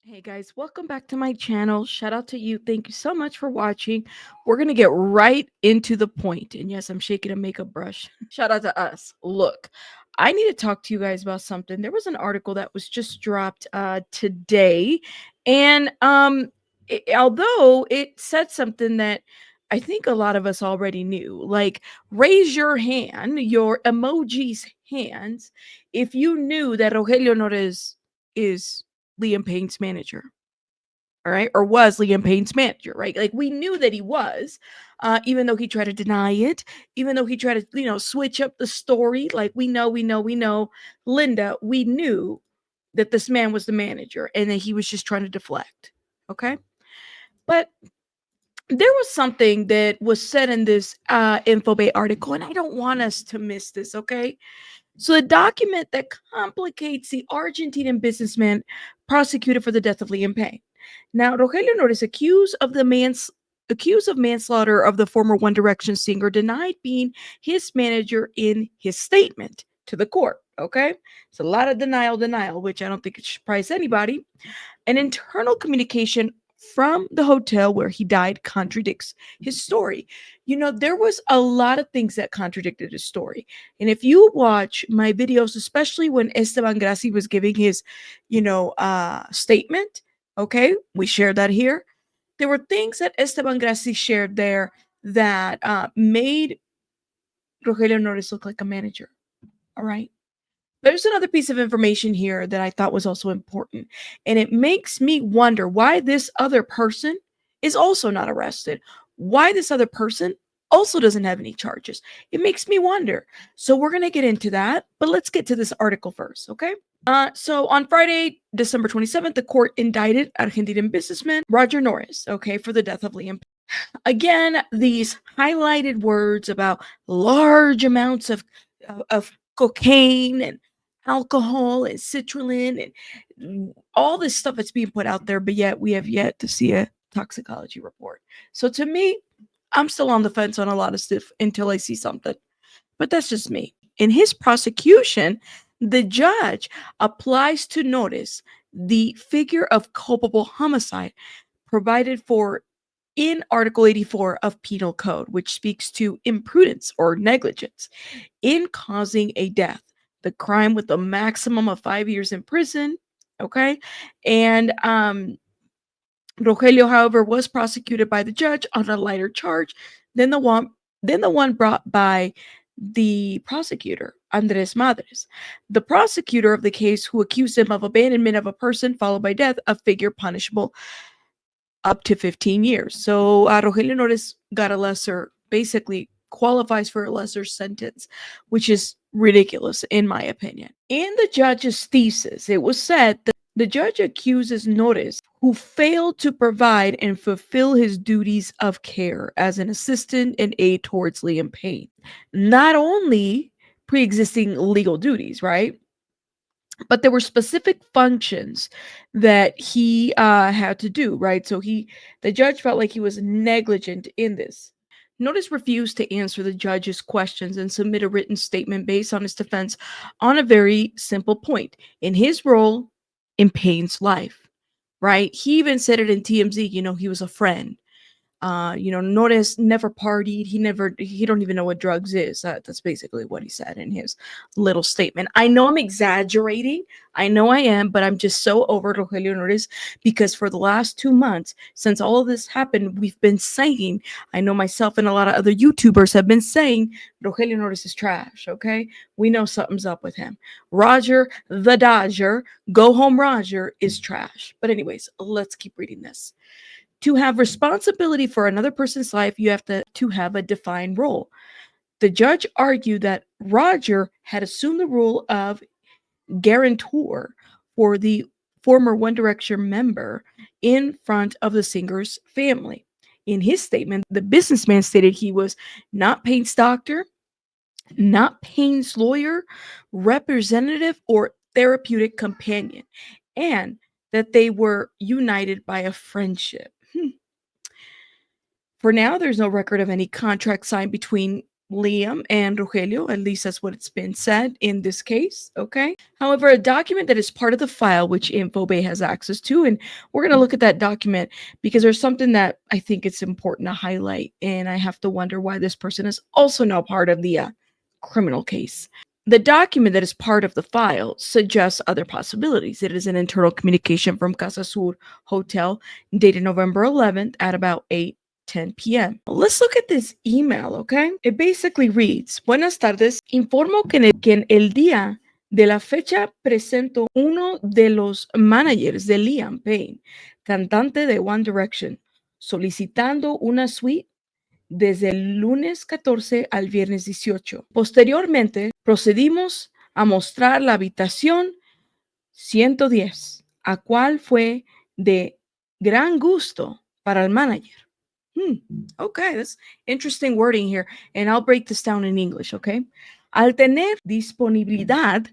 Hey guys, welcome back to my channel. Shout out to you. Thank you so much for watching. We're going to get right into the point. And yes, I'm shaking a makeup brush. Shout out to us. Look, I need to talk to you guys about something. There was an article that was just dropped today. And although it said something that I think a lot of us already knew, like raise your hand, your emojis hands, if you knew that Rogelio Nores is Liam Payne's manager, all right, or was Liam Payne's manager, right? Like we knew that he was, even though he tried to deny it, even though he tried to, switch up the story. Like we know, Linda, we knew that this man was the manager and that he was just trying to deflect. Okay, but there was something that was said in this Infobay article, and I don't want us to miss this. Okay, so, the document that complicates the Argentinian businessman prosecuted for the death of Liam Payne. Now, Rogelio Nores, accused of manslaughter of the former One Direction singer, denied being his manager in his statement to the court. Okay, it's a lot of denial, which I don't think it should surprise anybody. An internal communication from the hotel where he died contradicts his story. There was a lot of things that contradicted his story. And if you watch my videos, especially when Esteban Grassi was giving his, statement, okay, we shared that here. There were things that Esteban Grassi shared there that made Rogelio Nores look like a manager. All right. There's another piece of information here that I thought was also important, and it makes me wonder why this other person is also not arrested. Why this other person also doesn't have any charges. It makes me wonder. So we're going to get into that, but let's get to this article first, okay? So on Friday, December 27th, the court indicted Argentinian businessman Roger Norris, okay, for the death of Liam. Again, these highlighted words about large amounts of cocaine and alcohol and citrulline and all this stuff that's being put out there, but yet we have yet to see a toxicology report. So to me, I'm still on the fence on a lot of stuff until I see something. But that's just me. In his prosecution, the judge applies to notice the figure of culpable homicide provided for in Article 84 of Penal Code, which speaks to imprudence or negligence in causing a death, the crime with a maximum of 5 years in prison. Okay. And Rogelio, however, was prosecuted by the judge on a lighter charge than the one brought by the prosecutor, Andres Madres. The prosecutor of the case who accused him of abandonment of a person followed by death, a figure punishable up to 15 years. So Rogelio Nores got a lesser, basically qualifies for a lesser sentence, which is ridiculous in my opinion. In the judge's thesis, it was said that the judge accuses Nores, who failed to provide and fulfill his duties of care as an assistant and aid towards Liam Payne. Not only pre-existing legal duties, right? But there were specific functions that he had to do, right? So the judge felt like he was negligent in this. Notice refused to answer the judge's questions and submit a written statement based on his defense on a very simple point. In his role in Payne's life, right? He even said it in TMZ, he was a friend. Notice never partied. He don't even know what drugs is. That's basically what he said in his little statement. I know I'm exaggerating. I know I am, but I'm just so over Rogelio Nores because for the last 2 months, since all of this happened, we've been saying, I know myself and a lot of other YouTubers have been saying, Rogelio Nores is trash, okay? We know something's up with him. Roger the Dodger, go home Roger, is trash. But anyways, let's keep reading this. To have responsibility for another person's life, you have to have a defined role. The judge argued that Roger had assumed the role of guarantor for the former One Direction member in front of the singer's family. In his statement, the businessman stated he was not Payne's doctor, not Payne's lawyer, representative, or therapeutic companion, and that they were united by a friendship. For now, there's no record of any contract signed between Liam and Rogelio, at least that's what it's been said in this case, okay? However, a document that is part of the file, which InfoBay has access to, and we're going to look at that document because there's something that I think it's important to highlight, and I have to wonder why this person is also now part of the criminal case. The document that is part of the file suggests other possibilities. It is an internal communication from Casa Sur Hotel dated November 11th at about 8:10 p.m. Let's look at this email, okay? It basically reads, Buenas tardes, informo que en el día de la fecha presento uno de los managers de Liam Payne, cantante de One Direction, solicitando una suite desde el lunes 14 al viernes 18. Posteriormente, procedimos a mostrar la habitación 110, a cual fue de gran gusto para el manager. Okay, that's interesting wording here, and I'll break this down in English, okay? Al tener disponibilidad,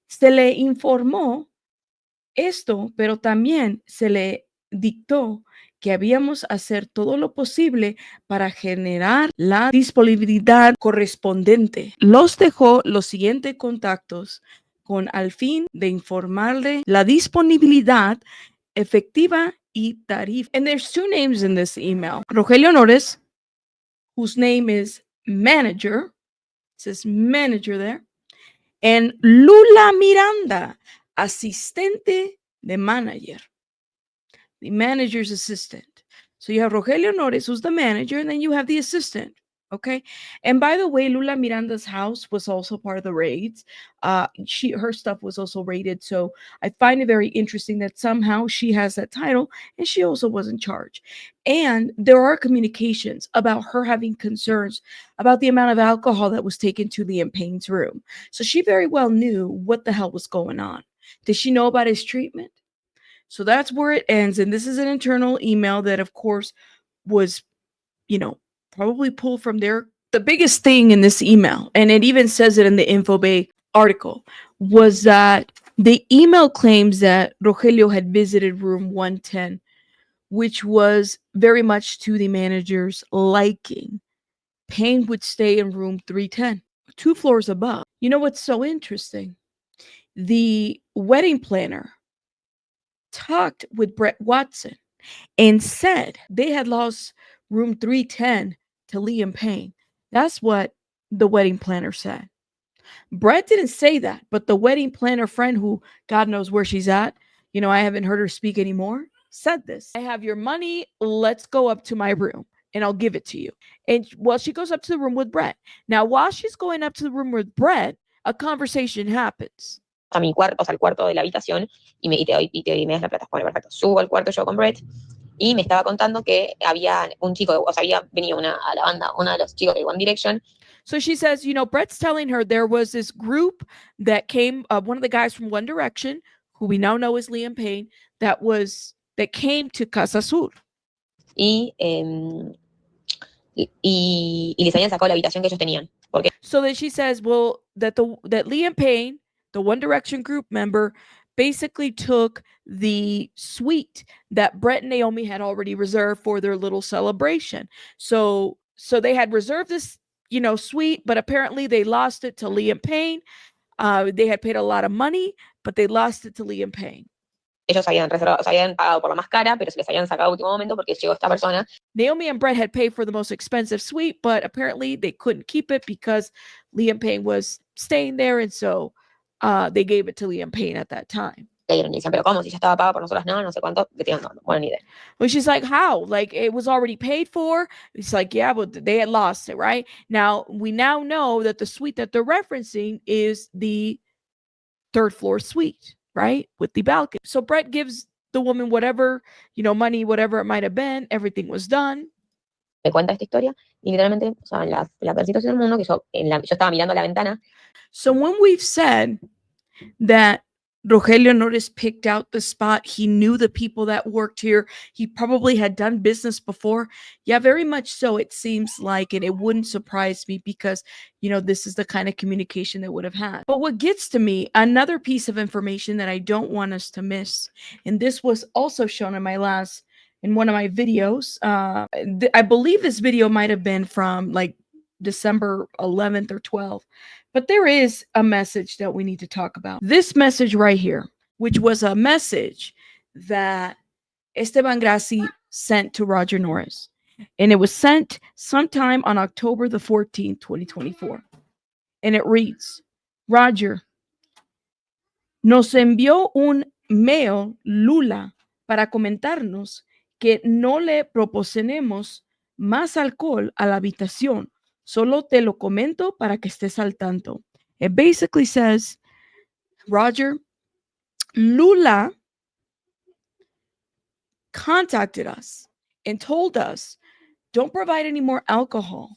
se le informó esto, pero también se le dictó que habíamos hacer todo lo posible para generar la disponibilidad correspondiente. Los dejó los siguientes contactos con al fin de informarle la disponibilidad efectiva y tarifa. And there's two names in this email. Rogelio Nores, whose name is manager, it says manager there, and Lula Miranda, asistente de manager, the manager's assistant. So you have Rogelio Nores, who's the manager, and then you have the assistant. Okay. And by the way, Lula Miranda's house was also part of the raids. Her stuff was also raided. So I find it very interesting that somehow she has that title and she also was in charge. And there are communications about her having concerns about the amount of alcohol that was taken to Liam Payne's room. So she very well knew what the hell was going on. Did she know about his treatment? So that's where it ends. And this is an internal email that, of course, was, probably pulled from there. The biggest thing in this email, and it even says it in the InfoBay article, was that the email claims that Rogelio had visited room 110, which was very much to the manager's liking. Payne would stay in room 310, 2 floors above. You know what's so interesting? The wedding planner talked with Brett Watson and said they had lost room 310 to Liam Payne. That's what the wedding planner said. Brett didn't say that, but the wedding planner friend, who God knows where she's at, I haven't heard her speak anymore, said this. I have your money. Let's go up to my room and I'll give it to you. And she goes up to the room with Brett. Now, while she's going up to the room with Brett, a conversation happens. A mi cuarto, o sea, al cuarto de la habitación, y me das la plata. Bueno, perfecto. Subo al cuarto yo con Brett, y me estaba contando que había un chico, o sea, había venido a la banda, uno de los chicos de One Direction. So she says, Brett's telling her there was this group that came, one of the guys from One Direction, who we now know as Liam Payne, that came to Casa Sur. Y les habían sacado la habitación que ellos tenían. Porque So then she says, well, that Liam Payne, the One Direction group member, basically took the suite that Brett and Naomi had already reserved for their little celebration. So they had reserved this, suite, but apparently they lost it to Liam Payne. They had paid a lot of money, but they lost it to Liam Payne. Ellos habían pagado por la más cara, pero se les habían sacado a último momento porque llegó esta persona. Naomi and Brett had paid for the most expensive suite, but apparently they couldn't keep it because Liam Payne was staying there, and so they gave it to Liam Payne at that time. Y dicen, pero ¿cómo? Si ya estaba pago por nosotros, no sé cuánto. Bueno, ni idea. Well, she's like, how? Like, it was already paid for? It's like, yeah, but they had lost it, right? Now, we now know that the suite that they're referencing is the 3rd floor suite, right? With the balcony. So Brett gives the woman whatever, money, whatever it might have been. Everything was done. Me cuenta esta historia y literalmente, o sea, la peor situación del mundo, que yo estaba mirando a la ventana. So when we've said that Rogelio Nores picked out the spot, he knew the people that worked here, he probably had done business before. Yeah, very much so, it seems like, and it wouldn't surprise me because, this is the kind of communication that would have had. But what gets to me, another piece of information that I don't want us to miss, and this was also shown in one of my videos. I believe this video might have been from like December 11th or 12th. But there is a message that we need to talk about. This message right here, which was a message that Esteban Grassi sent to Roger Norris. And it was sent sometime on October the 14th, 2024. And it reads, Roger, nos envió un mail Lula para comentarnos que no le proporcionemos más alcohol a la habitación. Solo te lo comento para que estés al tanto. It basically says, Roger, Lula contacted us and told us, don't provide any more alcohol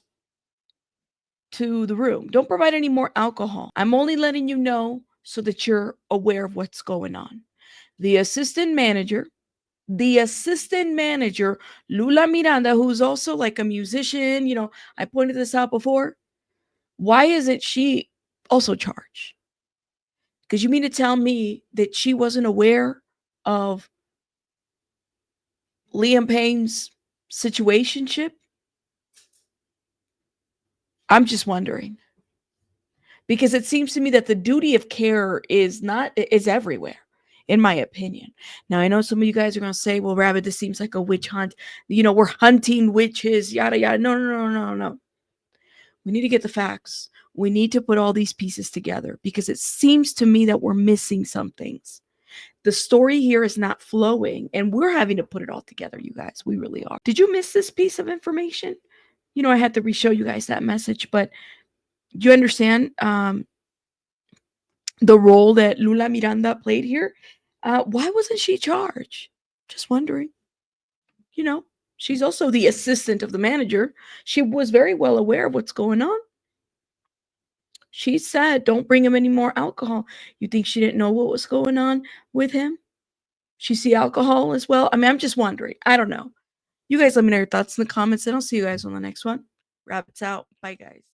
to the room. Don't provide any more alcohol. I'm only letting you know so that you're aware of what's going on. The assistant manager, Lula Miranda, who's also like a musician, you know, I pointed this out before. Why isn't she also charged? Because you mean to tell me that she wasn't aware of Liam Payne's situationship? I'm just wondering. Because it seems to me that the duty of care is everywhere, in my opinion. Now, I know some of you guys are going to say, well, Rabbit, this seems like a witch hunt. You know, we're hunting witches, yada, yada. No. We need to get the facts. We need to put all these pieces together because it seems to me that we're missing some things. The story here is not flowing, and we're having to put it all together, you guys. We really are. Did you miss this piece of information? You know, I had to re-show you guys that message, but you understand the role that Lula Miranda played here? Why wasn't she charged? Just wondering. You know, she's also the assistant of the manager. She was very well aware of what's going on. She said, don't bring him any more alcohol. You think she didn't know what was going on with him? She see alcohol as well? I mean, I'm just wondering. I don't know. You guys let me know your thoughts in the comments, and I'll see you guys on the next one. Rabbits out. Bye, guys.